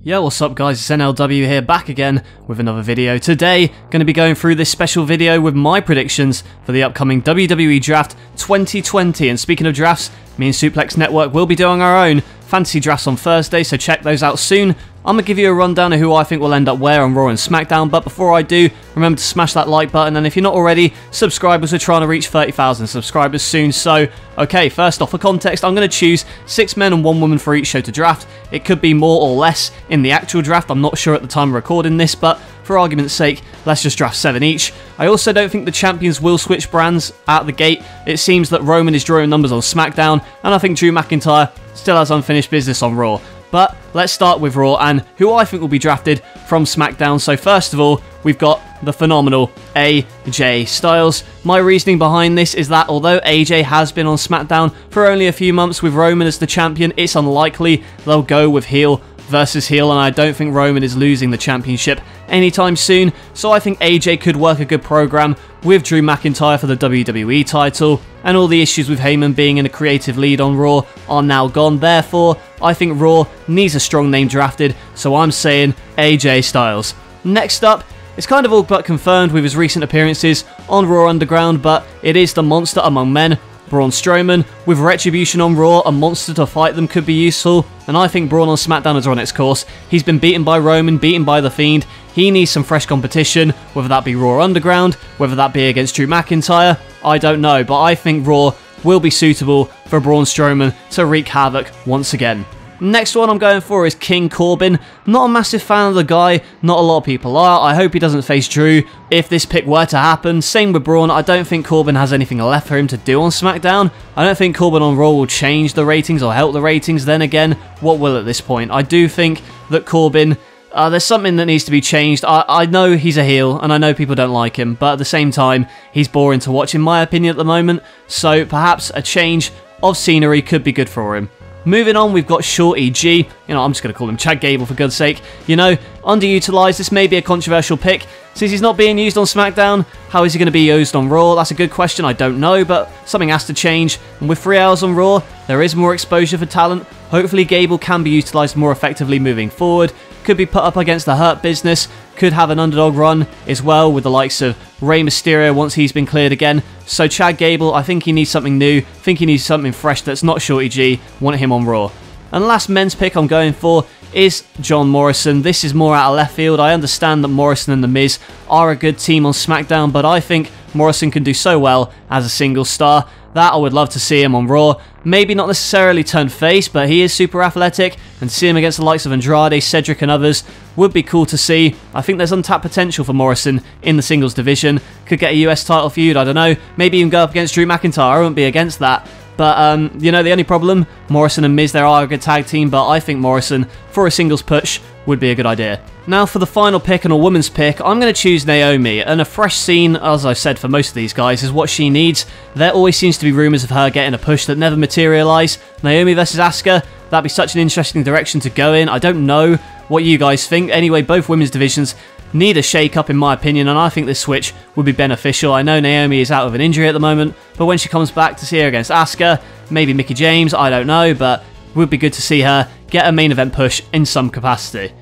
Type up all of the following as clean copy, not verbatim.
Yo, what's up guys, it's NLW here, back again with another video. Today, going to be going through this special video with my predictions for the upcoming WWE Draft 2020. And speaking of drafts, me and Suplex Network will be doing our own fantasy drafts on Thursday, so check those out soon. I'm going to give you a rundown of who I think will end up where on Raw and SmackDown, but before I do, remember to smash that like button, and if you're not already, subscribe as we're trying to reach 30,000 subscribers soon. So, okay, first off, for context, I'm going to choose 6 men and 1 woman for each show to draft. It could be more or less in the actual draft, I'm not sure at the time of recording this, but for argument's sake, let's just draft 7 each. I also don't think the champions will switch brands out the gate. It seems that Roman is drawing numbers on SmackDown, and I think Drew McIntyre still has unfinished business on Raw. But let's start with Raw and who I think will be drafted from SmackDown. So first of all, we've got the phenomenal AJ Styles. My reasoning behind this is that although AJ has been on SmackDown for only a few months with Roman as the champion, it's unlikely they'll go with heel versus heel, and I don't think Roman is losing the championship anytime soon, so I think AJ could work a good program with Drew McIntyre for the WWE title, and all the issues with Heyman being in a creative lead on Raw are now gone. Therefore, I think Raw needs a strong name drafted, so I'm saying AJ Styles. Next up, it's kind of all but confirmed with his recent appearances on Raw Underground, but it is the monster among men, Braun Strowman. With Retribution on Raw, a monster to fight them could be useful, and I think Braun on SmackDown has run its course. He's been beaten by Roman, beaten by The Fiend. He needs some fresh competition, whether that be Raw Underground, whether that be against Drew McIntyre, I don't know, but I think Raw will be suitable for Braun Strowman to wreak havoc once again. Next one I'm going for is King Corbin. Not a massive fan of the guy, not a lot of people are. I hope he doesn't face Drew if this pick were to happen. Same with Braun, I don't think Corbin has anything left for him to do on SmackDown. I don't think Corbin on Raw will change the ratings or help the ratings. Then again, what will at this point? I do think that Corbin, there's something that needs to be changed. I know he's a heel, and I know people don't like him, but at the same time, he's boring to watch in my opinion at the moment, so perhaps a change of scenery could be good for him. Moving on, we've got Shorty G. I'm just going to call him Chad Gable for God's sake. Underutilized. This may be a controversial pick. Since he's not being used on SmackDown, how is he going to be used on Raw? That's a good question, I don't know, but something has to change. And with 3 hours on Raw, there is more exposure for talent. Hopefully Gable can be utilized more effectively moving forward. Could be put up against the Hurt Business. Could have an underdog run as well with the likes of Rey Mysterio once he's been cleared again. So Chad Gable, I think he needs something new. I think he needs something fresh that's not Shorty G. Want him on Raw. And the last men's pick I'm going for is John Morrison. This is more out of left field. I understand that Morrison and The Miz are a good team on SmackDown, but I think Morrison can do so well as a single star that I would love to see him on Raw. Maybe not necessarily turn face, but he is super athletic, and see him against the likes of Andrade, Cedric and others would be cool to see. I think there's untapped potential for Morrison in the singles division. Could get a US title feud, I don't know. Maybe even go up against Drew McIntyre, I wouldn't be against that. But, the only problem, Morrison and Miz, they are a good tag team, but I think Morrison, for a singles push, would be a good idea. Now for the final pick and a woman's pick, I'm going to choose Naomi, and a fresh scene, as I've said for most of these guys, is what she needs. There always seems to be rumours of her getting a push that never materialise. Naomi versus Asuka, that'd be such an interesting direction to go in. I don't know what you guys think. Anyway, both women's divisions need a shake-up in my opinion, and I think this switch would be beneficial. I know Naomi is out of an injury at the moment, but when she comes back to see her against Asuka, maybe Mickie James, I don't know, but it would be good to see her get a main event push in some capacity.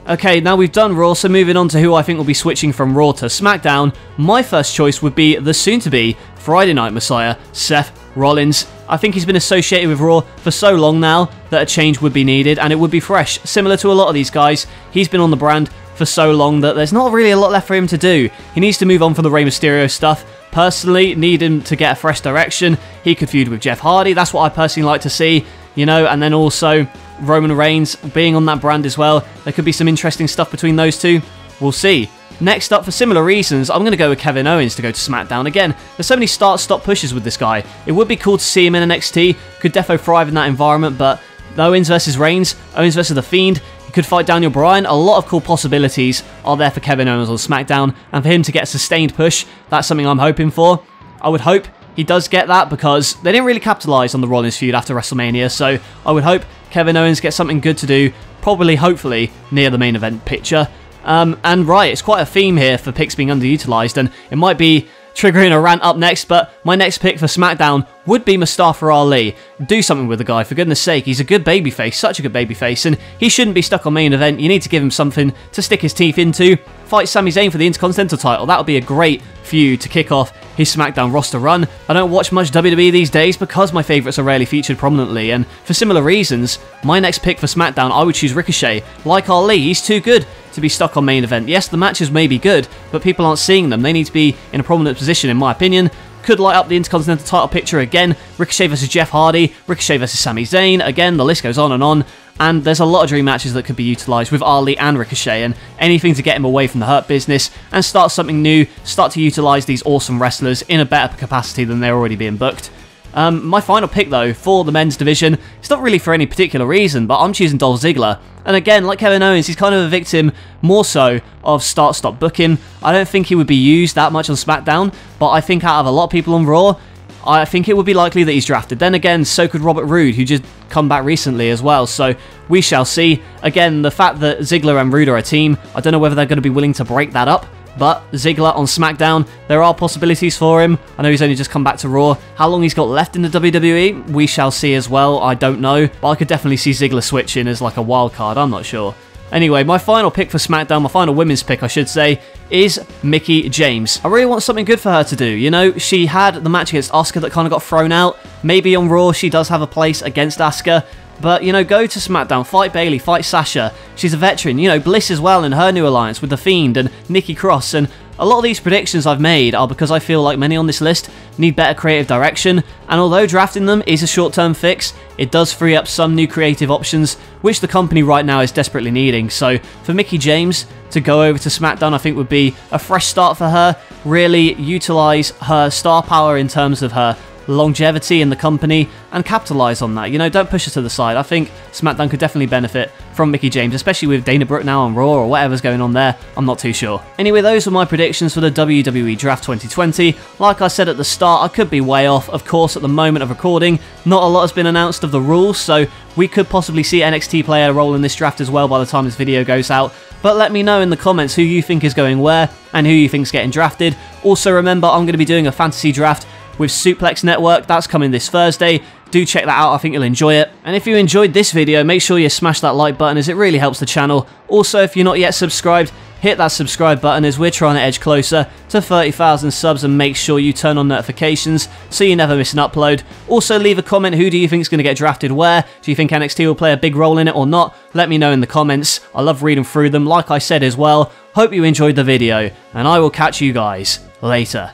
Okay, now we've done Raw, so moving on to who I think will be switching from Raw to SmackDown. My first choice would be the soon-to-be Friday Night Messiah, Seth Rollins. I think he's been associated with Raw for so long now that a change would be needed, and it would be fresh. Similar to a lot of these guys, he's been on the brand for so long that there's not really a lot left for him to do. He needs to move on from the Rey Mysterio stuff. Personally, need him to get a fresh direction. He could feud with Jeff Hardy, that's what I personally like to see, and then also Roman Reigns being on that brand as well. There could be some interesting stuff between those two. We'll see. Next up, for similar reasons, I'm going to go with Kevin Owens to go to SmackDown again. There's so many start-stop pushes with this guy. It would be cool to see him in NXT. Could defo thrive in that environment, but Owens versus Reigns, Owens versus The Fiend, he could fight Daniel Bryan. A lot of cool possibilities are there for Kevin Owens on SmackDown, and for him to get a sustained push, that's something I'm hoping for. I would hope he does get that because they didn't really capitalise on the Rollins feud after WrestleMania, so I would hope Kevin Owens gets something good to do, probably, hopefully, near the main event picture. And right, it's quite a theme here for picks being underutilised, and it might be triggering a rant up next, but my next pick for SmackDown would be Mustafa Ali. Do something with the guy, for goodness sake. He's a good babyface, such a good babyface, and he shouldn't be stuck on main event. You need to give him something to stick his teeth into. Fight Sami Zayn for the Intercontinental title. That would be a great feud to kick off his SmackDown roster run. I don't watch much WWE these days because my favourites are rarely featured prominently, and for similar reasons, my next pick for SmackDown, I would choose Ricochet. Like Ali, he's too good to be stuck on main event. Yes, the matches may be good, but people aren't seeing them. They need to be in a prominent position, in my opinion. Could light up the Intercontinental title picture again. Ricochet versus Jeff Hardy, Ricochet versus Sami Zayn. Again, the list goes on. And there's a lot of dream matches that could be utilised with Ali and Ricochet, and anything to get him away from the Hurt Business and start something new, start to utilise these awesome wrestlers in a better capacity than they're already being booked. My final pick, though, for the men's division, it's not really for any particular reason, but I'm choosing Dolph Ziggler. And again, like Kevin Owens, he's kind of a victim more so of start-stop booking. I don't think he would be used that much on SmackDown, but I think out of a lot of people on Raw, I think it would be likely that he's drafted. Then again, so could Robert Roode, who just come back recently as well, so we shall see. Again, the fact that Ziggler and Roode are a team, I don't know whether they're going to be willing to break that up, but Ziggler on SmackDown, there are possibilities for him. I know he's only just come back to Raw. How long he's got left in the WWE, we shall see as well, I don't know, but I could definitely see Ziggler switching as like a wild card, I'm not sure. Anyway, my final pick for SmackDown, my final women's pick I should say, is Mickie James. I really want something good for her to do, you know, she had the match against Asuka that kind of got thrown out. Maybe on Raw she does have a place against Asuka, but, you know, go to SmackDown, fight Bayley, fight Sasha. She's a veteran, you know, Bliss as well in her new alliance with The Fiend and Nikki Cross, and a lot of these predictions I've made are because I feel like many on this list need better creative direction, and although drafting them is a short-term fix, it does free up some new creative options, which the company right now is desperately needing. So for Mickie James to go over to SmackDown, I think would be a fresh start for her, really utilise her star power in terms of her longevity in the company and capitalise on that. You know, don't push her to the side. I think SmackDown could definitely benefit from Mickie James, especially with Dana Brooke now on Raw or whatever's going on there. I'm not too sure. Anyway, those were my predictions for the WWE Draft 2020. Like I said at the start, I could be way off. Of course, at the moment of recording, not a lot has been announced of the rules, so we could possibly see NXT play a role in this draft as well by the time this video goes out. But let me know in the comments who you think is going where and who you think is getting drafted. Also remember, I'm going to be doing a fantasy draft with Suplex Network. That's coming this Thursday. Do check that out, I think you'll enjoy it. And if you enjoyed this video, make sure you smash that like button as it really helps the channel. Also, if you're not yet subscribed, hit that subscribe button as we're trying to edge closer to 30,000 subs, and make sure you turn on notifications so you never miss an upload. Also leave a comment, who do you think is going to get drafted where? Do you think NXT will play a big role in it or not? Let me know in the comments. I love reading through them, like I said as well. Hope you enjoyed the video, and I will catch you guys later.